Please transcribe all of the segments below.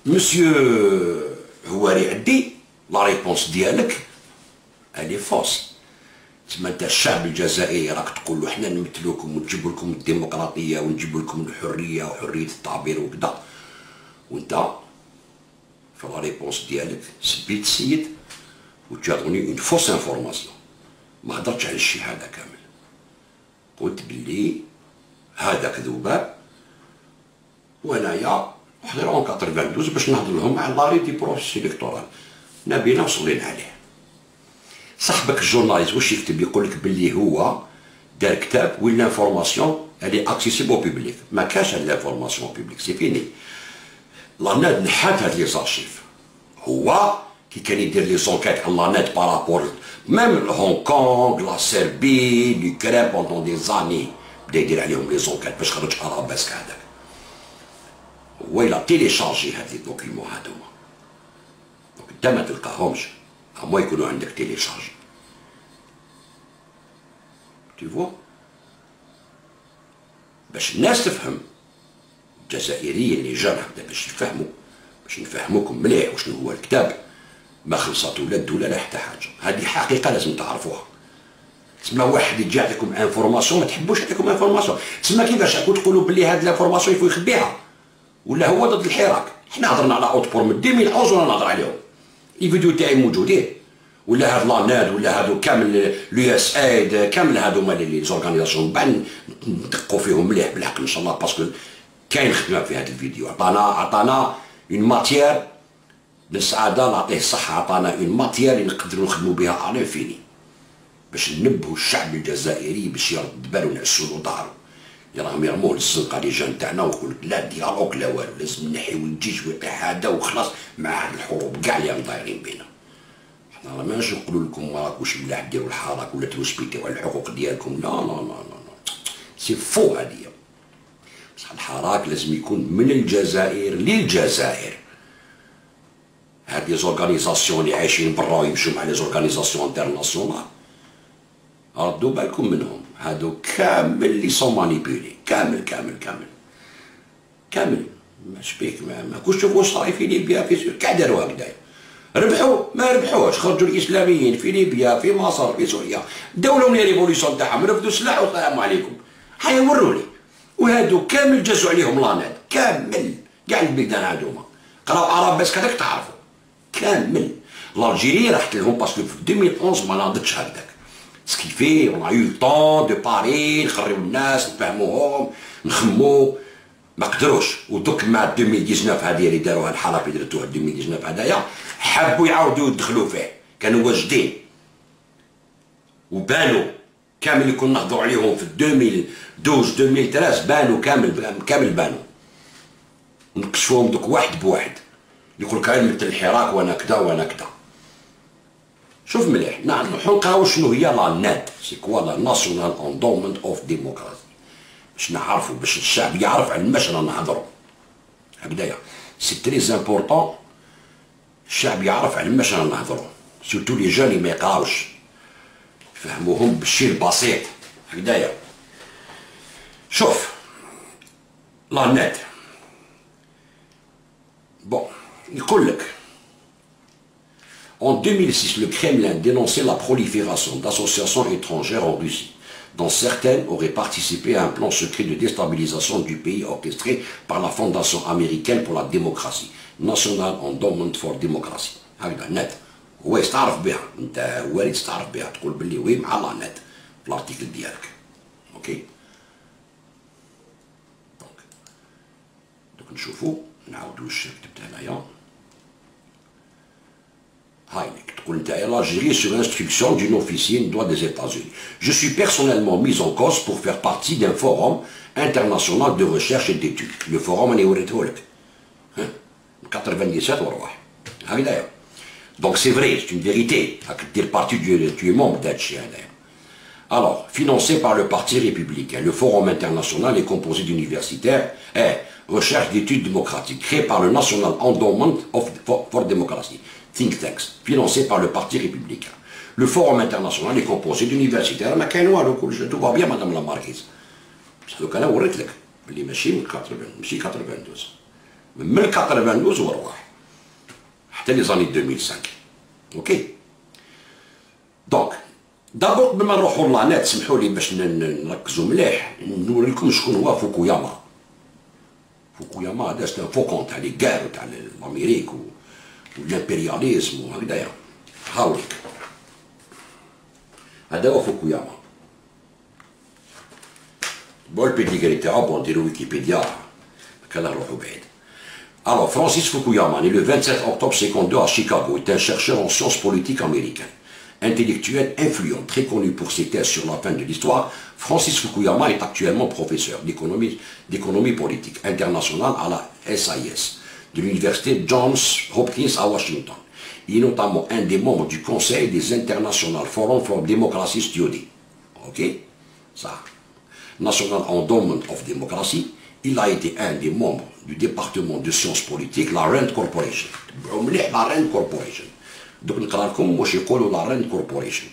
مسيو هواري عدي لا ريبونس ديالك الي فوس. تسمى انت الشعب الجزائري راك تقول له حنا نمثلوكم ونجيب لكم الديمقراطيه ونجيب لكم الحريه وحريه التعبير وكذا، وانت في لا ريبونس ديالك سبيت السيد وجاتوني اون فوس انفورماسيون. ما هضرتش على الشهاده كامل، قلت باللي هذا كذوباب وانايا حضرهم 92 باش نهضر لهم على لاري دي بروسيس الكتورال نبينا وصلينا عليه. صاحبك الجورناليست واش يكتب؟ يقول لك باللي هو دار كتاب وين لانفورماسيون الي اكسيسيبل او بوبليك. ما كاش هاد لانفورماسيون بوبليك، سي فيني. لاناد نحات هاد لي زارشيف. هو كي كان يدير لي زونكيت على لاناد بارابور ميم هونغ كونغ لا سيربي لوكران بوندون دي زاني، بدا يدير عليهم لي زونكيت باش خرج ارابيسك هذاك. هو يلا تيليشارجي هاد لي دوكيمون هادوما، دونك انت ما تلقاهمش اما يكونوا عندك تيليشارجي. تي فوا باش الناس تفهم، الجزائريين اللي جا هكذا باش يفهموا، باش نفهموكم مليح وشنو هو الكتاب. ما خلصت ولا الدوله لا حتى حاجه، هذه حقيقه لازم تعرفوها. تسمى واحد يجي يعطيكم انفورماسيون ما تحبوش يعطيكم انفورماسيون، تسمى كيفاش راكم تقولوا بلي هاد الانفورماسيون يفو يخبيها ولا هو ضد الحراك. حنا هضرنا على اوتبور من 2011 وانا نهضر عليهم، لي فيديو تاعي موجودين، ولا هاد لاناد ولا هادو كامل لو اس ايد كامل هادو لي زورغانيزاسيون بعد ندقوا فيهم مليح بالحق ان شاء الله، باسكو كاين خدمه في هاد الفيديو. عطانا اون ماتيير بالسعاده نعطيه الصحه، عطانا اون ماتيير اللي نقدروا نخدموا بها على فيني باش ننبهوا الشعب الجزائري باش يرد بالو ونعسوا له ظهره. راهم يرموه للزنقه لي جا نتاعنا ويقول لك لا ديالوغ لا والو، لازم نحيو الجيش ويطيح هذا وخلاص مع هاد الحروب كاع اللي راهم دايرين بينا. حنا راه ماشي نقولوا لكم ما راكوش ملاح ديروا الحراك ولا تروسبيتيو على الحقوق ديالكم، لا لا لا لا سي فو هادية. بصح الحراك لازم يكون من الجزائر للجزائر. هاد لي زورغانيزاسيون اللي عايشين برا ويمشيو مع لي زورغانيزاسيون انترناسيونال ردوا بالكم منهم، هادو كامل لي سون مانيبيولي، كامل كامل كامل كامل. ماش بيك ما كوش تشوفوا صاي في ليبيا في سوريا كاع داروا هكذايا، ربحوا ما ربحوش، خرجوا الاسلاميين في ليبيا في مصر في سوريا، داولهم لي ريفوليسيون تاعهم، رفدوا السلاح والسلام عليكم. هيا وروني. وهادو كامل جازوا عليهم لاناد كامل كاع البلدان هادوما، قراو ارابيسك هذاك تعرفوا كامل. الجيري رحت لهم باسكو في 2011 ما ناضتش هكذاك، سكيفي اون ايو طون دو باري نخريو الناس نفهموهم نخمو، ما قدروش. ودوك مع 2019 هذه اللي داروها الحركه اللي درتوها 2019 هذايا حبوا يعاودوا يدخلوا فيه، كانوا واجدين وبانوا كامل اللي كنا نهضروا عليهم في 2012 2013 بانوا كامل بانوا. نقشفوهم دوك واحد بواحد، يقول لك مثل الحراك وانا كذا وانا كذا. شوف مليح نروحو نقراو شنو هي لا ناد، سي كوا لا ناسيونال اندومنت اوف ديموكراسي، باش نعرفو باش الشعب يعرف على ماش رانا نهضرو هكذايا. سي تري امبورطون الشعب يعرف على ماش رانا نهضرو، سورتو لي جون اللي ما يقراوش يفهموهم بالشي البسيط هكذايا. شوف لا ناد بون يقول لك en 2006, le Kremlin dénonçait la prolifération d'associations étrangères en Russie, dont certaines auraient participé à un plan secret de déstabilisation du pays orchestré par la Fondation américaine pour la démocratie, National Endowment for Democracy. هكذا نت هو يستعرف بها، انت وارد تستعرف بها، تقول باللي وي مع لا نت في الارتيكل ديالك. اوكي دوك نشوفو نعاودو واش كتبت هنايا. L'Algérie sur instruction d'une officier droit des États-Unis. Je suis personnellement mis en cause pour faire partie d'un forum international de recherche et d'études. Le forum est au 97 وروح. هكذايا. Donc c'est vrai, c'est une vérité. Tu es membre d'Hatchi. Alors, financé par le Parti républicain, le forum international est composé d'universitaires et recherche d'études démocratiques, créé par le National Endowment for Democracy. Think tanks, financé par le Parti républicain. Le forum international est composé d'universitaires. ما كاين والو كلشي تو با بيان مدام لا ماركيز. بصح دوك انا وريت لك بلي ماشي من 80 ماشي 92 من 92 ورواح حتى لي زاني 2005. اوكي دونك دابور قبل ما نروحوا للانات سمحوا لي باش نركزوا مليح نوري لكم شكون هو فوكوياما. فوكوياما هذا سي فوكون تاع لي كار تاع الامريك والامبرياليزم وهكذايا. هاوليك هذا هو فوكوياما. بون البيديغري تاعو بون نديرو ويكيبيديا كان نروحوا بعيد. Alors, Francis Fukuyama, né le 27 octobre 1952 à Chicago, est un chercheur en sciences politiques américain. Intellectuel influent, très connu pour ses thèses sur la fin de l'histoire, Francis Fukuyama est actuellement professeur d'économie politique internationale à la SIS, de l'université Johns Hopkins à Washington. Il est notamment un des membres du Conseil des International Forum for Democracy Study. Ok? Ça. National Endowment of Democracy. Il a été un des membres du département de sciences politiques, la RAND Corporation. La RAND Corporation. دوك نقرا لكم واش يقولوا لا RAND Corporation.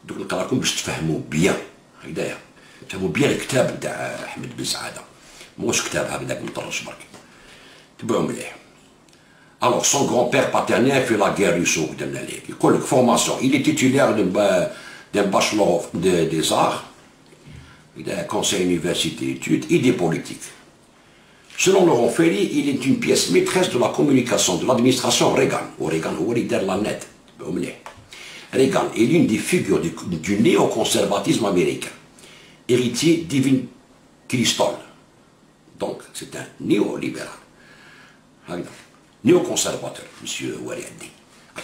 دوك نقرا لكم باش تفهموا بيان هكذايا. تفهموا بيان الكتاب نتاع احمد بن سعاده. ماهوش كتاب هكذاك مطرش برك. تبعوا مليح. Alors son grand-père paternel fait la guerre russo قدامنا ليك. يقول لك formation. Il est titulaire d'un bachelor des arts. d'un conseil université d'études et des politiques. Selon Laurent Ferry, il est une pièce maîtresse de la communication de l'administration Reagan. Reagan هو اللي دار لا نت. Reagan est l'une des figures du néoconservatisme américain, héritier d'Irving Kristol. Donc, c'est un néolibéral. Néoconservateur, monsieur Wariadi.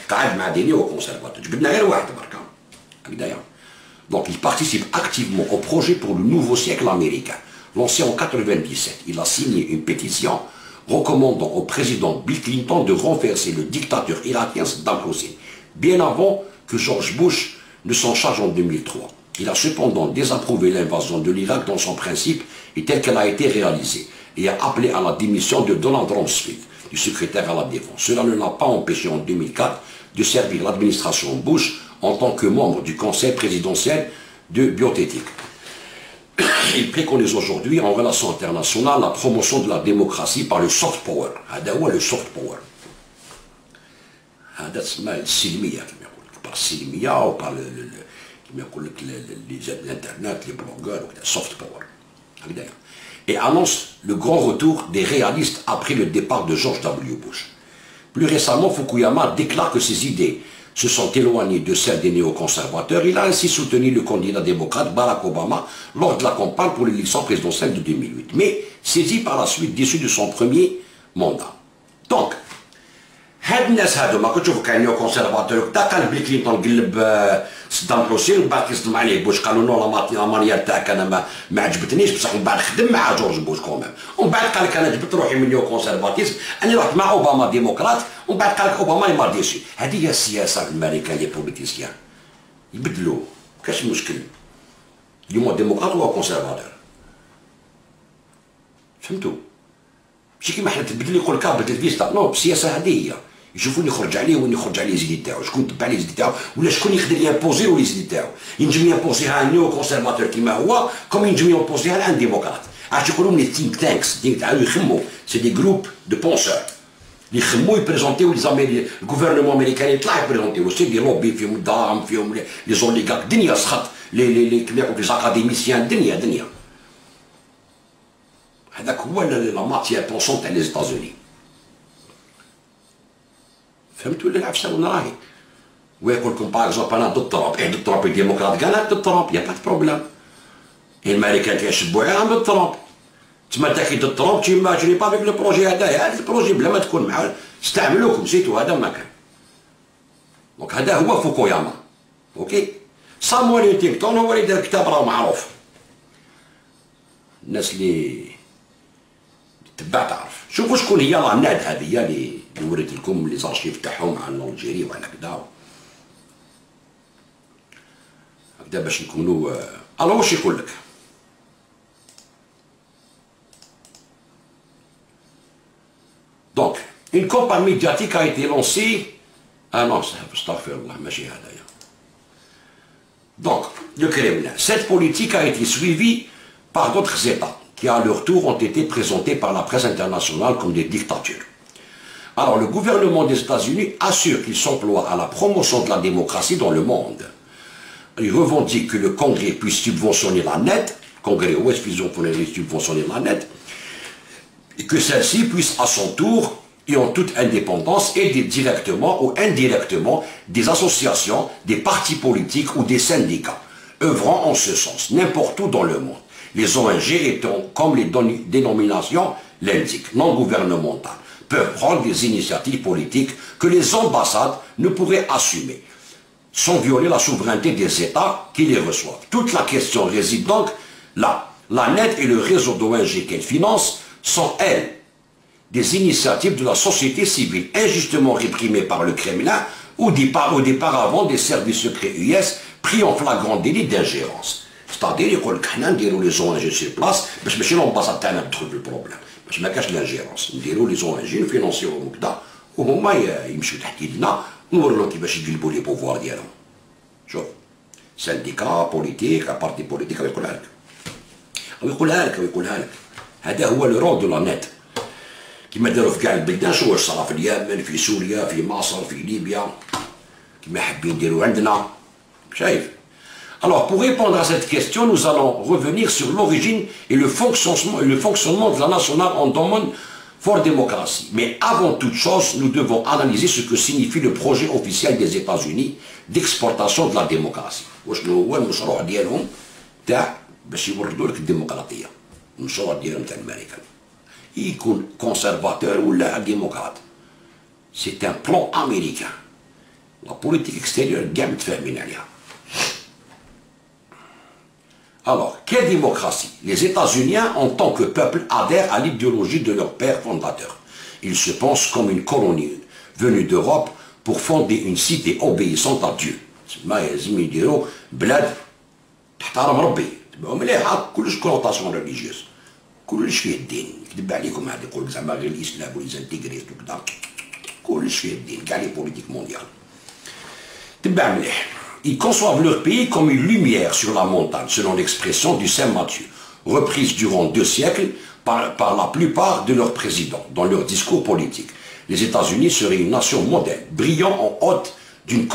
قاعد مع des néoconservateurs. جبدنا غير واحد برك. هكذايا. Donc il participe activement au projet pour le nouveau siècle américain. Lancé en 1997, il a signé une pétition recommandant au président Bill Clinton de renverser le dictateur irakien Saddam Hussein, bien avant que George Bush ne s'en charge en 2003. Il a cependant désapprouvé l'invasion de l'Irak dans son principe et telle qu'elle a été réalisée, et a appelé à la démission de Donald Rumsfeld, du secrétaire à la Défense. Cela ne l'a pas empêché en 2004 de servir l'administration Bush en tant que membre du conseil présidentiel de biothétique. Il préconise aujourd'hui en relations internationales la promotion de la démocratie par le soft power. هذا هو le soft power. هذا تسمى السلمية كما يقول لك par السلمية أو par كما يقول لك الانترنت les blogueurs soft power. هكذايا. Et annonce le grand retour des réalistes après le départ de George W. Bush. Plus récemment, Fukuyama déclare que ses idées se sont éloignées de celles des néoconservateurs. Il a ainsi soutenu le candidat démocrate Barack Obama lors de la campagne pour l'élection présidentielle de 2008, mais saisi par la suite déçu de son premier mandat. Donc, هاد الناس هادو ما كتشوفوا كاع نيوكونسيرفاتور تا قال بيل كلينتون قلب صدام حسين ومن بعد كيصدم عليه بوش قالوا نو لا مانيير تاعك انا ما عجبتنيش بصح من بعد خدم مع جورج بوش كومام ومن بعد قال لك انا جبت روحي من نيوكونسيرفاتيزم اني رحت مع اوباما ديمقراط ومن بعد قال لك اوباما ما ديرش. هذه هي السياسه الامريكان لي بوليتيسيان يبدلوا كاش مشكل. اليوم ديمقراط هو كونسيرفاتور. فهمتوا؟ ماشي كيما حنا تبدل يقول لك بدل فيستا نو السياسه هذه هي. يشوفون يخرج عليه وين يخرج عليه زيدي تاعو، شكون تبع لي زيدي تاعو ولا شكون يقدر يامبوزيو لي زيدي تاعو. ينجم يامبوزيها نيو كونسيرفاتور كيما هو كوم ينجم يامبوزيها الان ديمقراط. عرفت يقولوا من الثينك تانكس تعالوا يخموا سي دي جروب دو بونسور اللي يخموا يبريزونتيو لي الجوفرنمون امريكان يطلع يبريزونتيو سي دي لوبي فيهم الدعم فيهم لي زوليغارك دنيا سخط لي كيما يقولوا لي اكاديميسيان دنيا. هذاك هو لا ماتيير بونسون تاع لي زيتازوني. فهمتوا ولا العفسه وين راهي؟ ويقول لكم باغ اكزومبل انا ضد ترامب، ضد ترامب ديمقراط كاع ضد ترامب يا با بروبليم. الامريكان كيشبوا عليها ضد ترامب. تما انت كي ضد ترامب تيماجيني با فيك لو بروجي هذايا، هذا البروجي بلا ما تكون معاه استعملوكم سيتو هذا ما كان. دونك هذا هو فوكوياما. اوكي؟ صامويل هانتينغتون هو اللي دار كتاب راه معروف. الناس اللي تبع تعرف. شوفوا شكون هي لا ناد هذه اللي وريت لكم لي زارشيف تاعهم على الجيري وعلى كذا هكذا باش نكونوا. الو واش يقول لك؟ دونك اون كومبان ميدياتيك ا ايتي لونسي نو استغفر الله ماشي هذايا. دونك لو كريمنا سيت بوليتيك ا ايتي سويفي باغ دوطخ زيتا qui à leur tour ont été présentés par la presse internationale comme des dictatures. Alors le gouvernement des États-Unis assure qu'il s'emploie à la promotion de la démocratie dans le monde. Il revendique que le Congrès puisse subventionner la net, Congrès ouest subventionner la net, et que celle-ci puisse à son tour, et en toute indépendance, aider directement ou indirectement des associations, des partis politiques ou des syndicats, œuvrant en ce sens, n'importe où dans le monde. Les ONG étant, comme les dénominations l'indiquent, non gouvernementales, peuvent prendre des initiatives politiques que les ambassades ne pourraient assumer, sans violer la souveraineté des États qui les reçoivent. Toute la question réside donc là. La net et le réseau d'ONG qu'elle finance sont, elles, des initiatives de la société civile injustement réprimées par le Kremlin ou d'auparavant des services secrets US pris en flagrant délit d'ingérence. C'est-à-dire, يقول لك حنا نديروا لي زونجي سي بلاص باش ماشي لومباساد تاعنا تدخل في البروبليم، باش ما كاش لانجيرونس، نديروا لي زونجي نفينونسيوهم وكذا وهما يمشيو تحت يدنا ونوروا لهم كيفاش يقلبوا لي بوفوار ديالهم. شوف سانديكا بوليتيك بارتي بوليتيك يقولها لك ويقولها لك هذا هو لو رول دو لا نت كيما داروا في كاع البلدان. شو واش صرا في اليمن في سوريا في مصر في ليبيا كيما حابين يديروا عندنا شايف. Alors, pour répondre à cette question, nous allons revenir sur l'origine et le fonctionnement de la National Endowment for Democracy. Mais avant toute chose, nous devons analyser ce que signifie le projet officiel des États-Unis d'exportation de la démocratie. وشنو هو المشروع ديالهم تاع باش يوردوا لك الديمقراطية. المشروع ديالهم تاع الأمريكان. يكون conservateur ولا démocrate. C'est un plan américain. La politique extérieure كاع متفاهمين عليها. Alors, quelle démocratie? Les États-Unis, en tant que peuple, adhèrent à l'idéologie de leur père fondateur. Ils se pensent comme une colonie venue d'Europe pour fonder une cité obéissante à Dieu. ما يلزم يديروا بلاد تحترم ربي، تبعوا مليحة كلش كونوطاسيون ريليجيوس، كلش فيه الدين، يكذب عليكم هذا يقول لك زعما غير الإسلام وليزانتيغريست وكذا، كلش فيه الدين، كاع لي بوليتيك مونديال. تبع مليح. Ils conçoivent leur pays comme une lumière sur la montagne, selon l'expression du Saint Matthieu, reprise durant 2 siècles par la plupart de leurs présidents dans leurs discours politiques. Les États-Unis seraient une nation modèle, brillant en haut d'une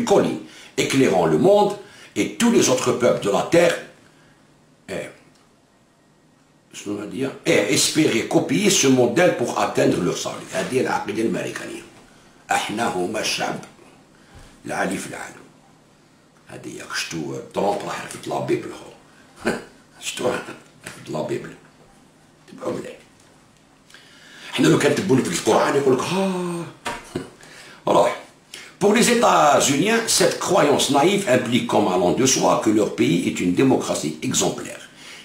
colline, éclairant le monde et tous les autres peuples de la terre, et espérer copier ce modèle pour atteindre leur salut. هذه العقيدة الأمريكانية. احنا هما الشعب العالي في العالم. هذه شتو ترامب راح رفض لا بيبل هو. شتو رفض لا بيبل. تبعوا مليح. احنا لو كنتبعوا في القرآن يقول لك روح. Pour les États-Unis, cette croyance naïve implique comme allant de soi que leur pays est une démocratie exemplaire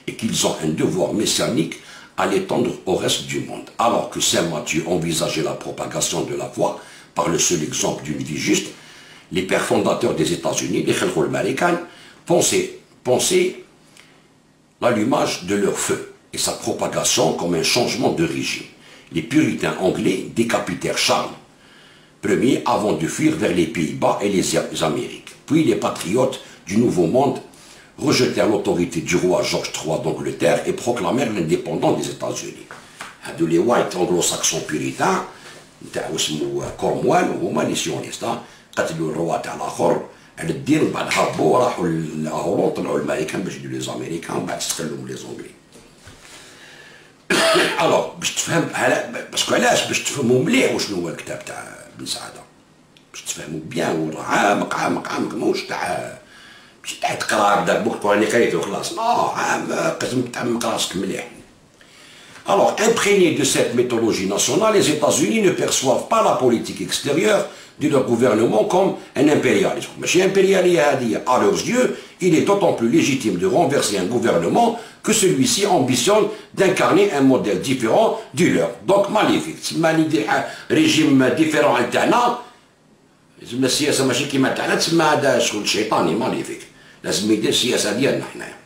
et qu'ils ont un devoir messianique à l'étendre au reste du monde. Alors que Saint Matthieu envisageait la propagation de la foi par le seul exemple d'une vie juste, les pères fondateurs des États-Unis, les Khalqoul Américains, pensaient l'allumage de leur feu et sa propagation comme un changement de régime. Les puritains anglais décapitèrent Charles Ier avant de fuir vers les Pays-Bas et les Amériques. Puis les patriotes du Nouveau Monde rejetèrent l'autorité du roi George III d'Angleterre et proclamèrent l'indépendance des États-Unis. هادو les white anglo-saxons puritains نتاع اسمو كورموال وهما لي سيونيستا قتلوا الروا تاع الاخر على الدين وبعد هربوا وراحوا لاهورون طلعوا الامريكان باش يديروا لي زاميريكان ومن بعد استقلوا لي زونغلي. الوغ باش تفهم باسكو علاش باش تفهموا مليح وشنو هو الكتاب تاع بن سعاده باش تفهموا بيان وراه عامق ماهوش تاع باش تقرا هكذاك بوك كوني قريته وخلاص، عامق لازم تعمق راسك مليح. Alors, imprégnés de cette mythologie nationale, les États-Unis ne perçoivent pas la politique extérieure de leur gouvernement comme un impérialisme. Mais à leurs yeux, il est d'autant plus légitime de renverser un gouvernement que celui-ci ambitionne d'incarner un modèle différent du leur. Donc, maléfique. Si un régime différent interne, السياسة ماشي كيما تاعنا تسمى هذا شغل شيطاني ماليفيك. لازم يدير السياسة ديالنا حنايا.